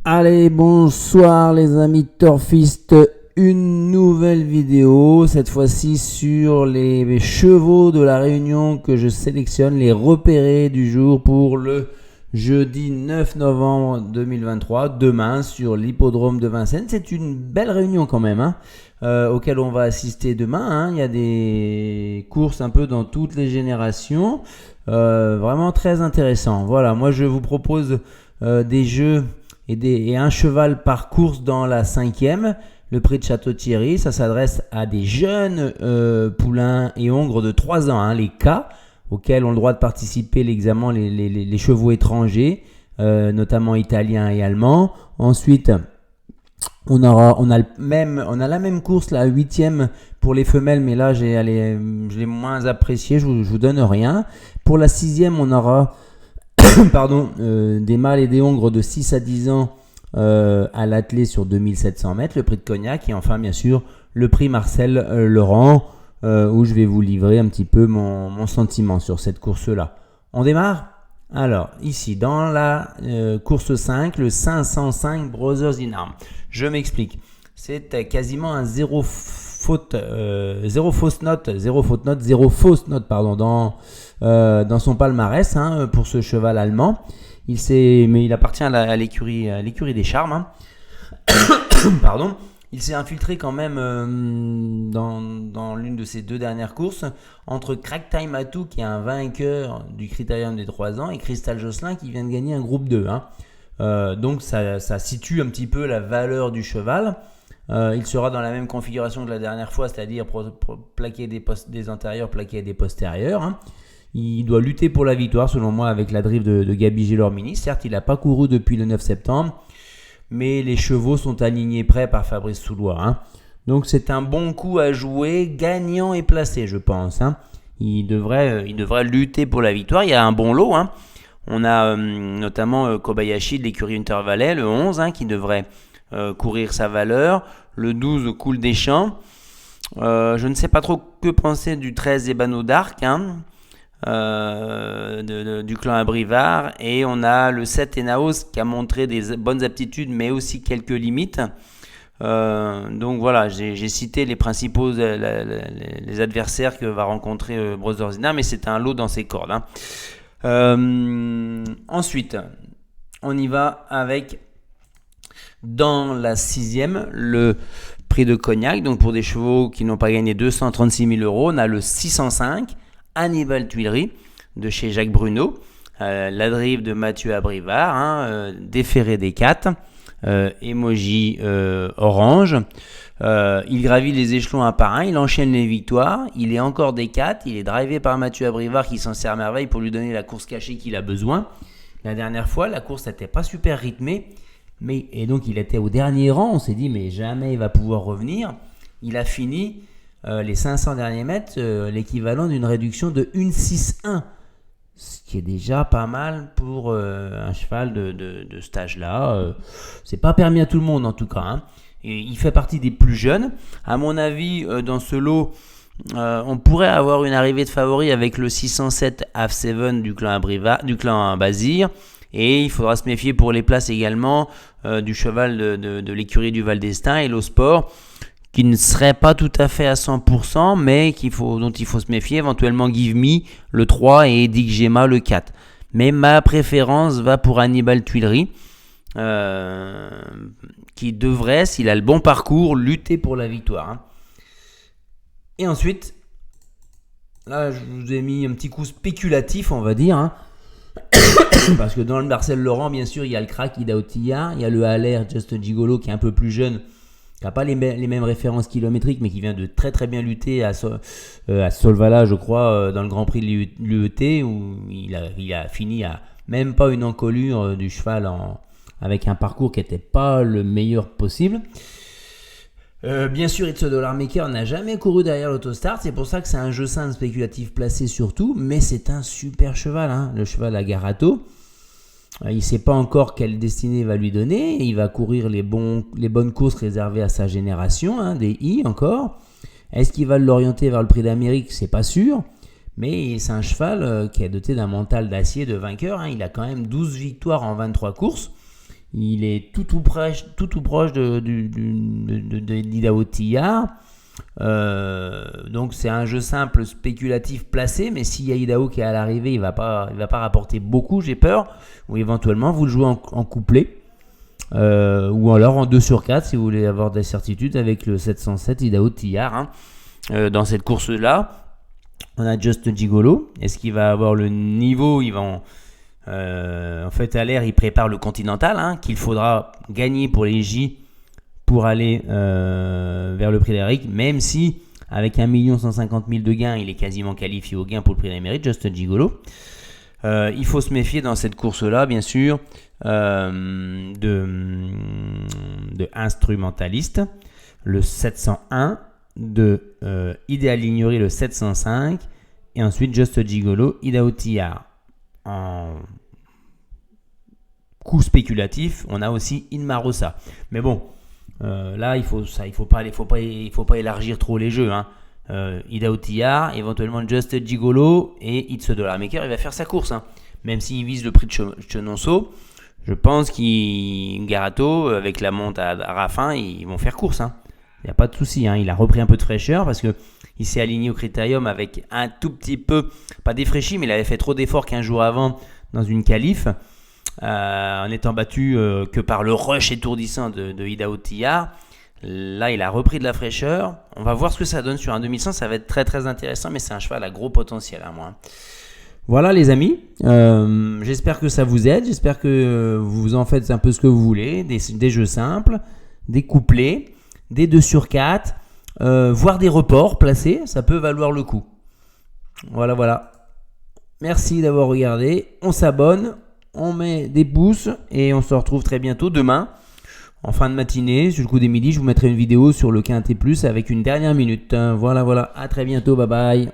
Allez, bonsoir les amis turfistes, une nouvelle vidéo, cette fois-ci sur les chevaux de la Réunion que je sélectionne, les repérés du jour pour le jeudi 9 novembre 2023, demain sur l'hippodrome de Vincennes. C'est une belle réunion quand même, auquel on va assister demain. Il y a des courses un peu dans toutes les générations, vraiment très intéressant. Voilà, moi je vous propose des jeux et un cheval par course dans la 5e, le prix de Château-Thierry. Ça s'adresse à des jeunes poulains et hongres de 3 ans, les K, auxquels ont le droit de participer l'examen les chevaux étrangers, notamment italiens et allemands. Ensuite, on a la même course, la 8e pour les femelles, mais là je l'ai moins apprécié, je vous donne rien. Pour la 6e, on aura des mâles et des hongres de 6 à 10 ans à l'attelé sur 2700 mètres, le prix de Cognac, et enfin bien sûr le prix Marcel Laurent, où je vais vous livrer un petit peu mon sentiment sur cette course-là. On démarre ? Alors, ici, dans la course 5, le 505 Brothers in Arms. Je m'explique. C'est quasiment un zéro fausse note dans son palmarès pour ce cheval allemand. Mais il appartient à l'écurie des Charmes. Pardon. Il s'est infiltré quand même dans l'une de ses 2 dernières courses entre Crack Time Atou, qui est un vainqueur du Critérium des 3 ans, et Crystal Josselin, qui vient de gagner un groupe 2. Donc ça situe un petit peu la valeur du cheval. Il sera dans la même configuration que la dernière fois, c'est-à-dire plaquer des antérieurs, plaquer des postérieurs. Il doit lutter pour la victoire, selon moi, avec la drive de Gabi Gélormini. Certes, il n'a pas couru depuis le 9 septembre, mais les chevaux sont alignés prêts par Fabrice Soulois. Donc c'est un bon coup à jouer, gagnant et placé, je pense. Il devrait lutter pour la victoire. Il y a un bon lot. On a notamment Kobayashi de l'écurie Intervalet, le 11, qui devrait courir sa valeur. Le 12, Cool des Champs. Je ne sais pas trop que penser du 13, Ebano d'Arc, du clan Abrivard, et on a le 7 Enaos qui a montré des bonnes aptitudes mais aussi quelques limites. Donc voilà, j'ai cité les principaux les adversaires que va rencontrer Brothers in Arms, mais c'est un lot dans ses cordes. Ensuite, on y va avec, dans la 6e, le prix de Cognac. Donc pour des chevaux qui n'ont pas gagné 236 000 euros, on a le 605 Hannibal Tuileries de chez Jacques Bruno, la drive de Mathieu Abrivard, déféré des 4, emoji orange. Il gravit les échelons un par un, il enchaîne les victoires, il est encore des 4, il est drivé par Mathieu Abrivard qui s'en sert à merveille pour lui donner la course cachée qu'il a besoin. La dernière fois, la course n'était pas super rythmée, et donc il était au dernier rang. On s'est dit mais jamais il va pouvoir revenir. Il a fini les 500 derniers mètres, l'équivalent d'une réduction de 1,61, ce qui est déjà pas mal pour un cheval de cet âge-là. C'est pas permis à tout le monde en tout cas. Et il fait partie des plus jeunes. À mon avis, dans ce lot, on pourrait avoir une arrivée de favori avec le 607 Half-7 du clan Bazir. Et il faudra se méfier pour les places également du cheval de l'écurie du Val d'Estaing, Hello Sport, qui ne serait pas tout à fait à 100%, mais dont il faut se méfier, éventuellement Give Me, le 3, et Edic Gemma, le 4. Mais ma préférence va pour Hannibal Tuileries, qui devrait, s'il a le bon parcours, lutter pour la victoire. Et ensuite, là je vous ai mis un petit coup spéculatif, on va dire, parce que dans le Marcel Laurent, bien sûr, il y a le crack Ida Otilla, il y a le Haller Just Gigolo qui est un peu plus jeune, qui n'a pas les mêmes références kilométriques, mais qui vient de très très bien lutter à Solvala, je crois, dans le Grand Prix de l'UET, où il a fini à même pas une encolure du cheval avec un parcours qui n'était pas le meilleur possible. Bien sûr, It's a Dollar Maker n'a jamais couru derrière l'Autostart, c'est pour ça que c'est un jeu simple spéculatif placé surtout, mais c'est un super cheval, le cheval à Garato. Il ne sait pas encore quelle destinée va lui donner. Il va courir les bonnes courses réservées à sa génération, des I encore. Est-ce qu'il va l'orienter vers le Prix d'Amérique ? C'est pas sûr. Mais c'est un cheval qui est doté d'un mental d'acier de vainqueur. Il a quand même 12 victoires en 23 courses. Il est tout proche d'Idaho Tillard. Donc c'est un jeu simple, spéculatif, placé, mais s'il y a Idaho qui est à l'arrivée, il va pas rapporter beaucoup, j'ai peur. Ou éventuellement vous le jouez en couplet, ou alors en 2 sur 4 si vous voulez avoir des certitudes avec le 707 Idaho Tillard. Dans cette course là on a Just Gigolo. Est-ce qu'il va avoir le niveau? En fait, à l'air, il prépare le Continental, qu'il faudra gagner pour les J pour aller vers le prix d'Amérique, même si avec 1 150 000 de gains, il est quasiment qualifié au gain pour le prix d'Amérique, Just Gigolo. Il faut se méfier dans cette course-là, bien sûr, de Instrumentaliste, le 701, de Ideal Lignery, le 705, et ensuite Just Gigolo, Idaho Tillard. En coup spéculatif, on a aussi Inmarosa. Mais bon, là, il faut pas élargir trop les jeux. Idaho Tillard, éventuellement Just Gigolo et It's a Dollar Maker, il va faire sa course. Même s'il vise le prix de Chenonceau, je pense Garato, avec la monte à Raffin, ils vont faire course. Il n'y a pas de souci, il a repris un peu de fraîcheur parce qu'il s'est aligné au critérium avec un tout petit peu, pas défraîchi, mais il avait fait trop d'efforts 15 jours avant dans une qualif, en étant battu que par le rush étourdissant de Idaho Tillard. Là, il a repris de la fraîcheur. On va voir ce que ça donne sur un 2100, ça va être très très intéressant, mais c'est un cheval à gros potentiel à moi. Voilà les amis, j'espère que ça vous aide, j'espère que vous en faites un peu ce que vous voulez, des jeux simples, des couplets, des 2 sur 4, voire des reports placés, ça peut valoir le coup. Voilà. Merci d'avoir regardé, on s'abonne, on met des pouces et on se retrouve très bientôt demain. En fin de matinée, sur le coup des midi, je vous mettrai une vidéo sur le Quintet Plus avec une dernière minute. Voilà, à très bientôt, bye bye.